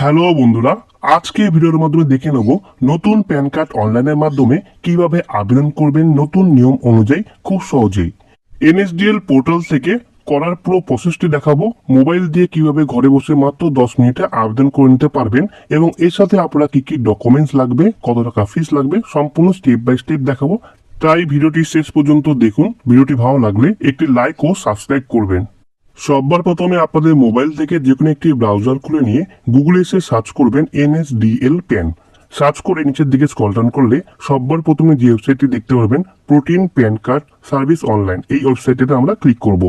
Hello বন্ধুরা, আজকে ভিডিওর মাধ্যমে দেখে নেব নতুন প্যান কার্ড অনলাইনের মাধ্যমে কিভাবে আবেদন করবেন নতুন নিয়ম অনুযায়ী খুব সহজেই। এনএসডিএল পোর্টাল থেকে করার পুরো প্রসেসটি দেখাবো। মোবাইল দিয়ে কিভাবে ঘরে বসে মাত্র 10 মিনিটে আবেদন করে নিতে পারবেন এবং এর সাথে আপনারা কি কি ডকুমেন্টস লাগবে, কত টাকা ফিস লাগবে, সম্পূর্ণ স্টেপ বাই স্টেপ দেখাবো। তাই ভিডিওটি শেষ পর্যন্ত দেখুন। ভিডিওটি ভালো লাগলে একটি লাইক ও সাবস্ক্রাইব করবেন। সবার প্রথমে আপনাদের মোবাইল থেকে যে কোনো একটি ব্রাউজার খুলে নিয়ে গুগলে এসে সার্চ করবেন এনএসডিএল প্যান। সার্চ করে নিচের দিকে স্ক্রল ডাউন করলে সবার প্রথমে যে ওয়েবসাইটটি দেখতে পারবেন protein pan card service online, এই ওয়েবসাইটটিতে আমরা ক্লিক করব।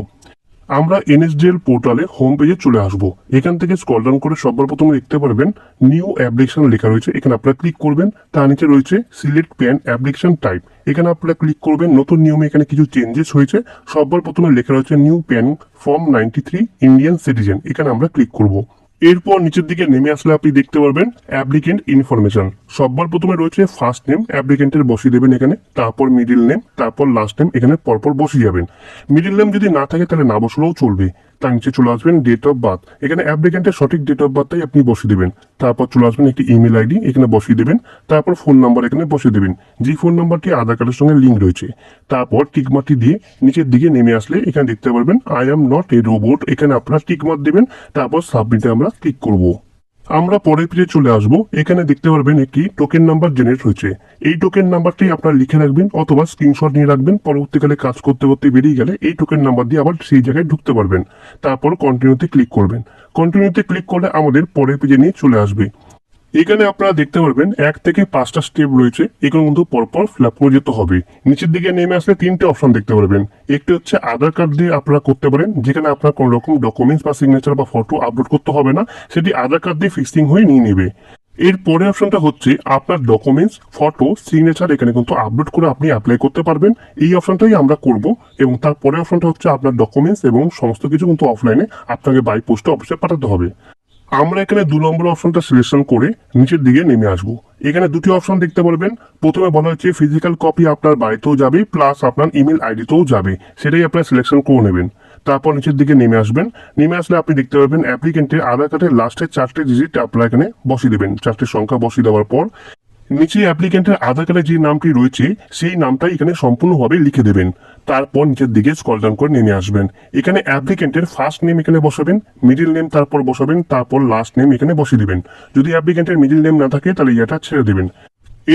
আমরা এনএসডিএল পোর্টালে হোম পেজে চলে আসব। এখান থেকে স্ক্রল ডাউন করে সবার প্রথমে দেখতে পারবেন নিউ অ্যাপ্লিকেশন লেখা রয়েছে, এখানে আপনারা ক্লিক করবেন। তার নিচে রয়েছে সিলেক্ট প্যান অ্যাপ্লিকেশন টাইপ, এখানে আপনারা ক্লিক করবেন। নতুন নিয়মে এখানে কিছু চেঞ্জেস হয়েছে। সবার প্রথমে লেখা রয়েছে new pan form 93 Indian citizen, এখানে আমরা ক্লিক করব। এরপর নিচের দিকে নেমে আসলে আপনি দেখতে পারবেন অ্যাপ্লিকেন্ট ইনফরমেশন। সবার প্রথমে রয়েছে ফার্স্ট নেম, অ্যাপ্লিকেন্টের বসিয়ে দেবেন এখানে, তারপর মিডিল নেম, তারপর লাস্ট নেম এখানে পরপর বসিয়ে যাবেন। মিডিল নেম যদি না থাকে তাহলে না বসলেও চলবে। তার নিচে চলে আসবেন ডেট অফ বার্থ, এখানে অ্যাপ্লিকেন্টের সঠিক ডেট অফ বার্থটাই আপনি বসিয়ে দেবেন। তারপর চলে আসবেন একটি ইমেল আইডি, এখানে বসিয়ে দেবেন। তারপর ফোন নাম্বার এখানে বসিয়ে দেবেন, যে ফোন নাম্বারটি আধার কার্ডের সঙ্গে লিঙ্ক রয়েছে। তারপর টিকমার্কটি দিয়ে নিচের দিকে নেমে আসলে এখানে দেখতে পারবেন I am not a robot, এখানে আপনারা টিকমার্ক দেবেন। তারপর সাবমিটে আমরা ক্লিক করব। আমরা পরের পেজে চলে আসব। এখানে দেখতে পারবেন একটি টোকেন নাম্বার জেনারেট হয়েছে। এই টোকেন নাম্বারটি আপনারা লিখে রাখবেন অথবা স্ক্রিনশট নিয়ে রাখবেন। পরবর্তীকালে কাজ করতে করতে বেরিয়ে গেলে এই টোকেন নাম্বার দিয়ে আবার সেই জায়গায় ঢুকতে পারবেন। তারপর কন্টিনিউতে ক্লিক করবেন। কন্টিনিউতে ক্লিক করলে আমাদের পরের পেজে নিয়ে চলে আসবে। এখানে আপনারা দেখতে পারবেন 1 থেকে 5টা স্টেপ রয়েছে, এগুলো কিন্তু পরপর ফিল আপ করে যেতে হবে। নিচের দিকে নেমে আসলে 3টে অপশন দেখতে পারবেন। একটি হচ্ছে আধার কার্ড দিয়ে আপনারা করতে পারেন, যেখানে আপনার কোনো রকম ডকুমেন্টস বা সিগনেচার বা ফটো আপলোড করতে হবে না, সেটি আধার কার্ড দিয়ে ফিক্সিং হয়ে নিয়ে নেবে। এর পরের অপশনটা হচ্ছে আপনার ডকুমেন্টস, ফটো, সিগনেচার এখানে কিন্তু আপলোড করে আপনি অ্যাপ্লাই করতে পারবেন। এই অপশনটাই আমরা করব। এবং তারপরের অপশনটা হচ্ছে আপনার ডকুমেন্টস এবং সমস্ত কিছু কিন্তু অফলাইনে আপনাকে বাই পোস্টে অফিসে পাঠাতে হবে। আমরা এখানে 2 নম্বর অপশনটা সিলেকশন করে নিচের দিকে নেমে আসব। এখানে দুটি অপশন দেখতে পারবেন। প্রথমে বলা হচ্ছে ফিজিক্যাল কপি আপনার বাড়িতেও যাবে প্লাস আপনার ইমেল আইডিতেও যাবে, সেটাই আপনারা সিলেকশন করে নেবেন। তারপর নিচের দিকে নেমে আসবেন। নেমে আসলে আপনি দেখতে পারবেন অ্যাপ্লিকেন্টের আধার কার্ডের লাস্টের 4টে ডিজিট আপনারা এখানে বসিয়ে দেবেন। 4টে সংখ্যা বসিয়ে দেওয়ার পর নিচে অ্যাপ্লিকেন্টের আধার কার্ডে যে নামটি রয়েছে সেই নামটাই এখানে সম্পূর্ণভাবে লিখে দেবেন। তারপর নিচের দিকে স্ক্রল ডাউন করে নেমে আসবেন। এখানে অ্যাপ্লিকেন্টের ফার্স্ট নেম এখানে বসাবেন, মিডিল নেম তারপর বসাবেন, তারপর লাস্ট নেম এখানে বসিয়ে দিবেন। যদি অ্যাপ্লিকেন্টের মিডিল নেম না থাকে তাহলে এটা ছেড়ে দেবেন।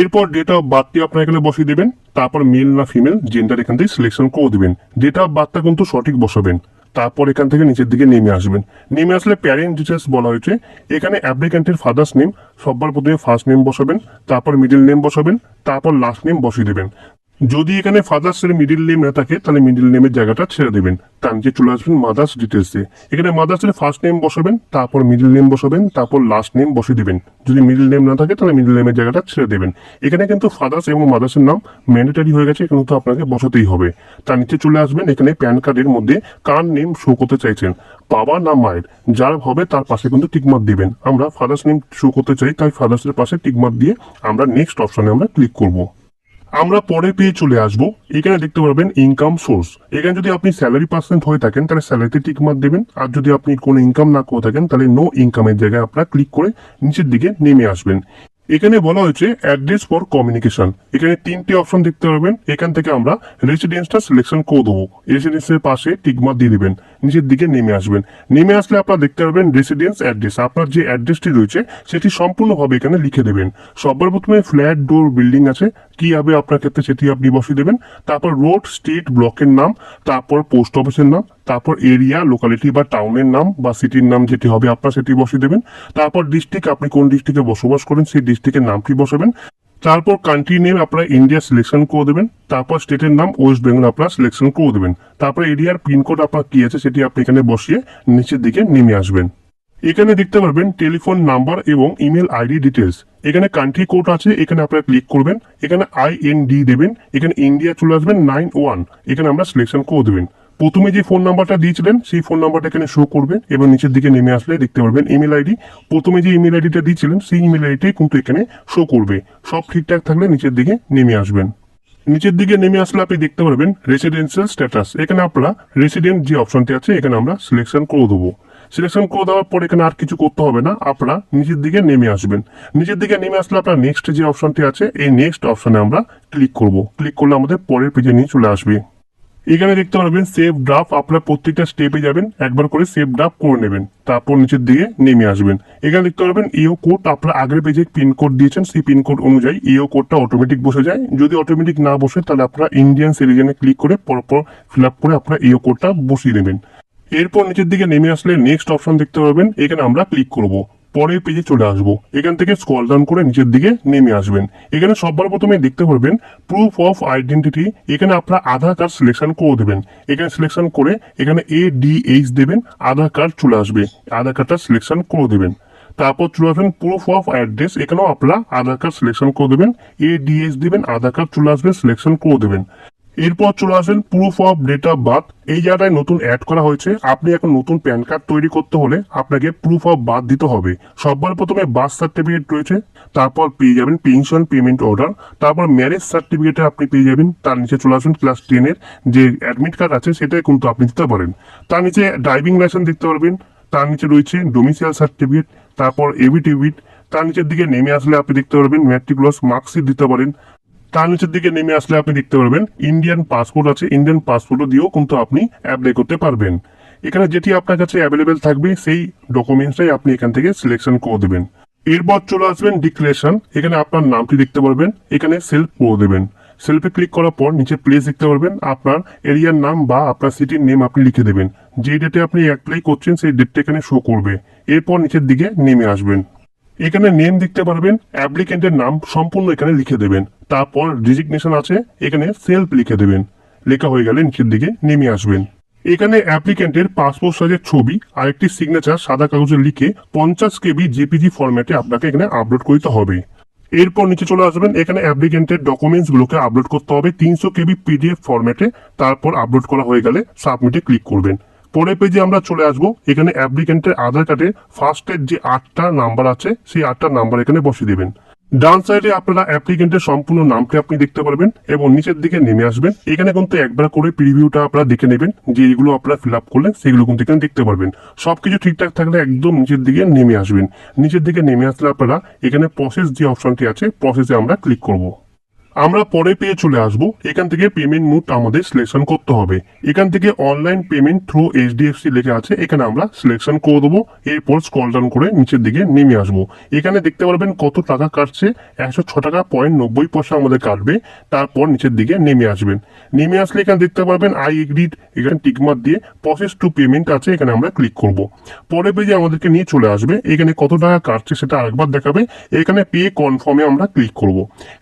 এরপর ডেট অফ বার্থটি আপনারা এখানে বসিয়ে দেবেন। তারপর মেল না ফিমেল জেন্ডার এখান থেকে সিলেকশন করে দেবেন। ডেট অফ বার্থটা কিন্তু সঠিক বসাবেন। তারপর এখান থেকে নিচের দিকে নেমে আসবেন। নেমে আসলে প্যারেন্ট ডিটেলস বলা হয়েছে, এখানে অ্যাপ্লিকেন্টের ফাদার্স নেম সবার প্রথমে ফার্স্ট নেম বসাবেন, তারপর মিডিল নেম বসাবেন, তারপর লাস্ট নেম বসিয়ে দেবেন। যদি এখানে ফাদার্স এর মিডিল নেম না থাকে তাহলে মিডিল নেমের জায়গাটা ছেড়ে দেবেন। তার নিচে চলে আসবেন মাদার্স ডিটেলসে, এখানে মাদার্স এর ফার্স্ট নেম বসাবেন, তারপর মিডিল নেম বসাবেন, তারপর লাস্ট নেম বসিয়ে দেবেন। যদি মিডিল নেম না থাকে তাহলে মিডিল নেমের জায়গাটা ছেড়ে দেবেন। এখানে কিন্তু ফাদার্স এবং মাদার্স এর নাম ম্যান্ডেটরি হয়ে গেছে, কিন্তু আপনাকে বসাতেই হবে। তার নিচে চলে আসবেন। এখানে প্যান কার্ডের মধ্যে কার নেম শো করতে চাইছেন, বাবা না মায়ের, যার হবে তার পাশে কিন্তু টিকমার্ক দিবেন। আমরা ফাদার্স নেম শো করতে চাই, তাই ফাদার্স এর পাশে টিকমার্ক দিয়ে আমরা নেক্সট অপশনে আমরা ক্লিক করব। আমরা পরের পেয়ে চলে আসব। এখানে দেখতে পারবেন ইনকাম সোর্স, এখানে যদি আপনি স্যালারি পার্সেন্ট হয়ে থাকেন তাহলে স্যালারিতে টিকমার্ক দেবেন, আর যদি আপনি কোনো ইনকাম না করে থাকেন তাহলে নো ইনকামের জায়গায় আপনারা ক্লিক করে নিচের দিকে নেমে আসবেন। এখানে বলা হয়েছে অ্যাড্রেস ফর কমিউনিকেশন, এখানে 3টে অপশন দেখতে পারবেন। এখান থেকে আমরা রেসিডেন্সটা সিলেকশন করে দেবো। রেসিডেন্সের পাশে টিকমার্ক দিয়ে দিবেন, নিচের দিকে নেমে আসবেন। নেমে আসলে আপনারা দেখতে পারবেন রেসিডেন্স অ্যাড্রেস, আপনার যে অ্যাড্রেসটি রয়েছে সেটি সম্পূর্ণভাবে এখানে লিখে দেবেন। সবার প্রথমে ফ্ল্যাট, ডোর, বিল্ডিং আছে, কি হবে আপনার ক্ষেত্রে সেটি আপনি বসিয়ে দেবেন। তারপর রোড, স্ট্রিট, ব্লকের নাম, তারপর পোস্ট অফিসের নাম, তারপর এরিয়া, লোকালিটি বা টাউনের নাম বা সিটির নাম যেটি হবে আপনার সেটি বসিয়ে দেবেন। তারপর ডিস্ট্রিক্ট, আপনি কোন ডিস্ট্রিক্টে বসবাস করেন সেই ডিস্ট্রিক্টের নামটি বসাবেন। তারপর কান্ট্রি নেম আপনারা ইন্ডিয়া সিলেকশন করে দেবেন। তারপর স্টেটের নাম ওয়েস্ট বেঙ্গল আপনারা সিলেকশন করে দেবেন। তারপর এরিয়ার পিনকোড আপনার কি আছে সেটি আপনি এখানে বসিয়ে নিচের দিকে নেমে আসবেন। এখানে দেখতে পারবেন টেলিফোন নাম্বার এবং ইমেল আইডি ডিটেলস, এখানে কান্ট্রি কোড আছে, এখানে আপনারা ক্লিক করবেন। এখানে IND দেবেন, এখানে ইন্ডিয়া চলে আসবেন 91, এখানে আমরা সিলেকশন করে দেবেন। প্রথমে যে ফোন নাম্বারটা দিয়েছিলেন সেই ফোন নাম্বারটা এখানে শো করবে এবং নিচের দিকে নেমে আসলে দেখতে পারবেন ইমেল আইডি, প্রথমে যে ইমেল আইডিটা দিয়েছিলেন সেই ইমেল আইডিটাই কিন্তু এখানে শো করবে। সব ঠিকঠাক থাকলে নিচের দিকে নেমে আসবেন। নিচের দিকে নেমে আসলে আপনি দেখতে পারবেন রেসিডেন্সিয়াল স্ট্যাটাস, এখানে আপনারা রেসিডেন্ট যে অপশনটি আছে এখানে আমরা সিলেকশন করে দেবো। সিলেকশন করে দেওয়ার পর এখানে আর কিছু করতে হবে না, আপনারা নিচের দিকে নেমে আসবেন। নিচের দিকে নেমে আসলে আপনার নেক্সট যে অপশনটি আছে এই নেক্সট অপশনে আমরা ক্লিক করব। ক্লিক করলে আমাদের পরের পেজে নিয়ে চলে আসবে। এখানে দেখতে পারবেন সেভ ড্রাফট, আপনারা প্রত্যেকটা স্টেপে যাবেন, একবার করে সেভ ড্রাফট করে নেবেন, তারপর নিচের দিকে নেমে আসবেন। এখানে দেখতে পারবেন ইও কোড, আপনারা আগের পেজে পিনকোড দিয়েছেন সেই পিনকোড অনুযায়ী ইও কোডটা অটোমেটিক বসে যায়। যদি অটোমেটিক না বসে তাহলে আপনারা ইন্ডিয়ান সিটিজেনে ক্লিক করে পরপর ফিল আপ করে আপনারা ইও কোডটা বসিয়ে নেবেন। এরপর নিচের দিকে নেমে আসলে নেক্সট অপশন দেখতে পারবেন, এখানে আমরা ক্লিক করব। পরের পেজে চলে আসবো। এখান থেকে স্ক্রল ডাউন করে নিচের দিকে নেমে আসবেন। এখানে সবার প্রথমে দেখতে পারবেন প্রুফ অফ আইডেন্টিটি, এখানে আপনারা আধার কার্ড সিলেকশন করে দেবেন। এখানে সিলেকশন করে এখানে ADH দেবেন, আধার কার্ড চলে আসবে, আধার কার্ডটা সিলেকশন করে দেবেন। তারপর চলে আসবেন প্রুফ অফ অ্যাড্রেস, এখানেও আপনারা আধার কার্ড সিলেকশন করে দেবেন, ADH দেবেন, আধার কার্ড চলে আসবে, সিলেকশন করে দেবেন। এরপর চলে আসেন proof of date of birth, এই জায়গাটায় নতুন অ্যাড করা হয়েছে। আপনি এখন নতুন প্যান কার্ড তৈরি করতে হলে আপনাকে প্রুফ অফ বার্থ দিতে হবে। সবার প্রথমে বার্থ সার্টিফিকেট রয়েছে, তারপর পেয়ে যাবেন পেনশন পেমেন্ট অর্ডার, তারপর ম্যারেজ সার্টিফিকেটে আপনি পেয়ে যাবেন। তার নিচে চলে আসবেন ক্লাস 10-এর যে অ্যাডমিট কার্ড আছে সেটাই কিন্তু আপনি দিতে পারেন। তার নিচে ড্রাইভিং লাইসেন্স দেখতে পারবেন, তার নিচে রয়েছে ডোমিসাইল সার্টিফিকেট, তারপর এভিডেভিট। তার নিচের দিকে নেমে আসলে আপনি দেখতে পারবেন ম্যাট্রিকুলাস মার্কশিট দিতে পারেন। তার নিচের দিকে নেমে আসলে আপনি দেখতে পারবেন ইন্ডিয়ান পাসপোর্ট আছে, ইন্ডিয়ান পাসপোর্টও দিয়েও কিন্তু আপনি অ্যাপ্লাই করতে পারবেন। এখানে যেটি আপনার কাছে অ্যাভেলেবেল থাকবে সেই ডকুমেন্টসটাই আপনি এখান থেকে সিলেকশন করে দেবেন। এরপর চলে আসবেন ডিক্লারেশন, এখানে আপনার নামটি দেখতে পারবেন, এখানে সেলফ করে দেবেন। সেলফে ক্লিক করার পর নিচে প্লেস দেখতে পারবেন, আপনার এরিয়ার নাম বা আপনার সিটির নেম আপনি লিখে দেবেন। যে ডেটে আপনি অ্যাপ্লাই করছেন সেই ডেটটা এখানে শো করবে। এরপর নিচের দিকে নেমে আসবেন। এখানে নেম দেখতে পারবেন, অ্যাপ্লিকেন্টের নাম সম্পূর্ণ এখানে লিখে দেবেন। তারপর ডিজিগনেশন আছে, এখানে সেলফ লিখে দেবেন। লেখা হয়ে গেলে নিচের দিকে নেমে আসবেন। এখানে অ্যাপ্লিকেন্টের পাসপোর্ট সাইজের ছবি আর একটি সিগনেচার সাদা কাগজে লিখে 50 KB JPG ফরম্যাটে আপনাকে এখানে আপলোড করতে হবে। এরপর নিচে চলে আসবেন, এখানে অ্যাপ্লিকেন্টের ডকুমেন্টস গুলোকে আপলোড করতে হবে 300 KB PDF ফরম্যাটে। তারপর আপলোড করা হয়ে গেলে সাবমিটে ক্লিক করবেন। পরের পেজে আমরা চলে আসবো, এখানে অ্যাপ্লিকেন্টের আধার কার্ডের ফার্স্টের যে 8টা নাম্বার আছে সেই 8টা নাম্বার এখানে বসিয়ে দেবেন। ডান সাইডে আপনারা অ্যাপ্লিকেন্টের সম্পূর্ণ নামটি আপনি দেখতে পারবেন এবং নিচের দিকে নেমে আসবেন। এখানে কিন্তু একবার করে প্রিভিউটা আপনারা দেখে নেবেন, যে এগুলো আপনারা ফিল আপ করলেন সেগুলো কিন্তু এখানে দেখতে পারবেন। সবকিছু ঠিকঠাক থাকলে একদম নিচের দিকে নেমে আসবেন। নিচের দিকে নেমে আসলে আপনারা এখানে প্রসেস যে অপশনটি আছে প্রসেসে আমরা ক্লিক করব। আমরা পরে পেয়ে চলে আসবো, এখান থেকে পেমেন্ট মোড আমাদের সিলেকশন করতে হবে। এখান থেকে অনলাইন পেমেন্ট থ্রু HDFC লেখা আছে, এখানে আমরা সিলেকশন করে দেবো। এরপর স্ক্রল ডাউন করে নিচের দিকে নেমে আসবো। এখানে দেখতে পারবেন কত টাকা কাটছে, 106 টাকা 90 পয়সা আমাদের কাটবে। তারপর নিচের দিকে নেমে আসবেন। নেমে আসলে এখানে দেখতে পারবেন আই এগ্রিড, এখানে টিকমার্ক দিয়ে প্রসেস টু পেমেন্ট আছে, এখানে আমরা ক্লিক করব। পরে পেজে আমাদেরকে নিয়ে চলে আসবে, এখানে কত টাকা কাটছে সেটা আরেকবার দেখাবে। এখানে পে কনফার্মে আমরা ক্লিক করব।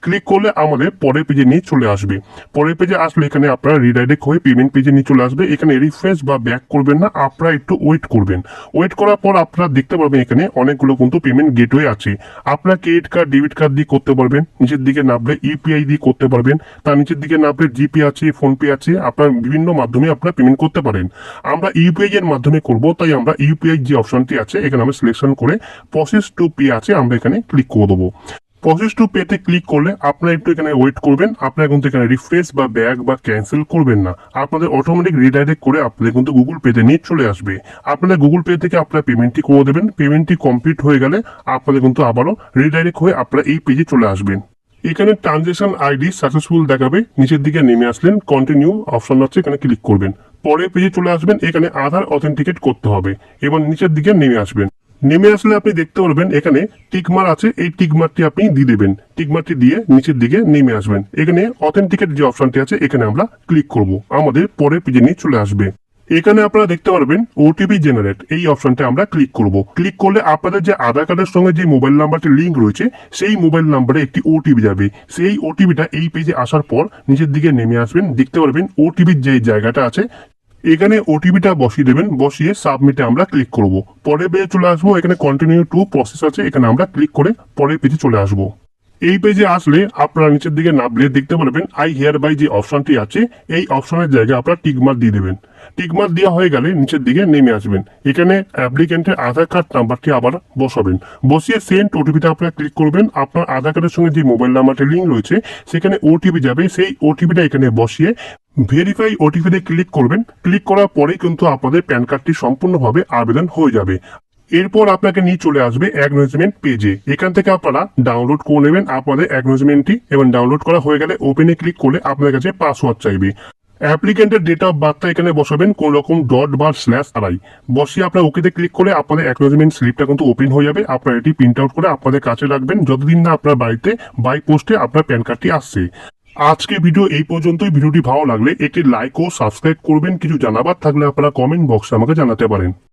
ক্লিক করলে আমাদের পরের পেজে নিয়ে চলে আসবে। পরের পেজে আসলে এখানে আপনারা রিডাইরেক্ট হয়ে পেমেন্ট পেজে নিয়ে চলে আসবে। এখানে রিফ্রেশ বা ব্যাক করবেন না, আপনারা একটু ওয়েট করবেন। ওয়েট করার পর আপনারা দেখতে পারবেন এখানে অনেকগুলো কিন্তু পেমেন্ট গেটওয়ে আছে। আপনারা ক্রেডিট কার্ড ডেবিট কার্ড দিয়ে করতে পারবেন, নিচের দিকে নামলে ইউপিআই দিয়ে করতে পারবেন, তার নিচের দিকে নামলে জিপে আছে, ফোনপে আছে, আপনার বিভিন্ন মাধ্যমে আপনারা পেমেন্ট করতে পারেন। আমরা ইউপিআই এর মাধ্যমে করব, তাই আমরা ইউপিআই যে অপশনটি আছে এখানে আমরা সিলেকশন করে প্রসেস টু পে আছে আমরা এখানে ক্লিক করে দেবো। প্রসেস টু পেতে ক্লিক করলে আপনারা একটু এখানে ওয়েট করবেন। আপনারা কিন্তু এখানে রিফ্রেশ বা ব্যাক বা ক্যান্সেল করবেন না, আপনাদের অটোমেটিক রিডাইরেক্ট করে আপনাদের কিন্তু গুগল পেতে নিয়ে চলে আসবে। আপনাদের গুগল পে থেকে আপনারা পেমেন্টটি করে দেবেন। পেমেন্টটি কমপ্লিট হয়ে গেলে আপনাদের কিন্তু আবারও রিডাইরেক্ট হয়ে আপনারা এই পেজে চলে আসবেন। এখানে ট্রানজেকশন আইডি সাকসেসফুল দেখাবে। নিচের দিকে নেমে আসলেন, কন্টিনিউ অপশন আছে, এখানে ক্লিক করবেন। পরে পেজে চলে আসবেন, এখানে আধার অথেন্টিকেট করতে হবে এবং নিচের দিকে নেমে আসবেন। নেমে আসলে আপনি দেখতে পারবেন এখানে টিকমার আছে, এই টিকমারটি আপনি দিয়ে দেবেন। টিকমারটি দিয়ে নিচের দিকে নেমে আসবেন। এখানে অথেন্টিকেট যে অপশনটি আছে এখানে আমরা ক্লিক করব, আমাদের পরের পেজে নিয়ে চলে আসবে। এখানে আপনারা দেখতে পারবেন ওটিপি জেনারেট, এই অপশনটা আমরা ক্লিক করব। ক্লিক করলে আপনাদের যে আধার কার্ডের সঙ্গে যে মোবাইল নাম্বারটি লিঙ্ক রয়েছে সেই মোবাইল নাম্বারে একটি ওটিপি যাবে। সেই ওটিপিটা এই পেজে আসার পর নিচের দিকে নেমে আসবেন, দেখতে পারবেন ওটিপির যে জায়গাটা আছে এখানে ওটিপিটা বসিয়ে দেবেন। বসিয়ে সাবমিটে আমরা ক্লিক করব। পরের পেজে চলে আসবো, এখানে কন্টিনিউ টু প্রসেস আছে, এখানে আমরা ক্লিক করে পরের পেজে চলে আসবো। এই পেজে আসলে আপনারা নিচের দিকে নামলে দেখতে পারবেন আই হেয়ার বাই যে অপশনটি আছে, এই অপশনের জায়গায় আপনারা টিকমার্ক দিয়ে দেবেন। টিকমার্ক দেওয়া হয়ে গেলে নিচের দিকে নেমে আসবেন। এখানে অ্যাপ্লিকেন্টের আধার কার্ড নাম্বারটি আবার বসাবেন। বসিয়ে সেন্ড ওটিপিতে আপনারা ক্লিক করবেন। আপনার আধার কার্ডের সঙ্গে যে মোবাইল নাম্বারটি লিঙ্ক রয়েছে সেখানে ওটিপি যাবে, সেই ওটিপিটা এখানে বসিয়ে ভেরিফাই ওটিপিতে ক্লিক করবেন। ক্লিক করার পরেই কিন্তু আপনাদের প্যান কার্ডটি সম্পূর্ণভাবে আবেদন হয়ে যাবে। এরপর আপনাকে নিয়ে চলে আসবে অ্যাকনোলেজমেন্ট পেজে। এখান থেকে আপনারা ডাউনলোড করে নেবেন আপনাদের অ্যাকনোলেজমেন্টটি, এবং ডাউনলোড করা হয়ে গেলে ওপেনে ক্লিক করলে আপনাদের কাছে পাসওয়ার্ড চাইবে। অ্যাপ্লিকেন্টের ডেট অফ বার্থটা এখানে বসাবেন, কোন রকম ডট বা স্ল্যাশ আড়াই বসিয়ে আপনার ওকেতে ক্লিক করে আপনাদের অ্যাকনোলেজমেন্ট স্লিপটা কিন্তু ওপেন হয়ে যাবে। আপনারা এটি প্রিন্ট আউট করে আপনাদের কাছে রাখবেন যতদিন না আপনার বাড়িতে বাই পোস্টে আপনার প্যান কার্ডটি আসছে। আজকে ভিডিও এই পর্যন্তই। ভিডিওটি ভালো লাগলে একটি লাইক ও সাবস্ক্রাইব করবেন। কিছু জানাবার থাকলে আপনারা কমেন্ট বক্সে আমাকে জানাতে পারেন।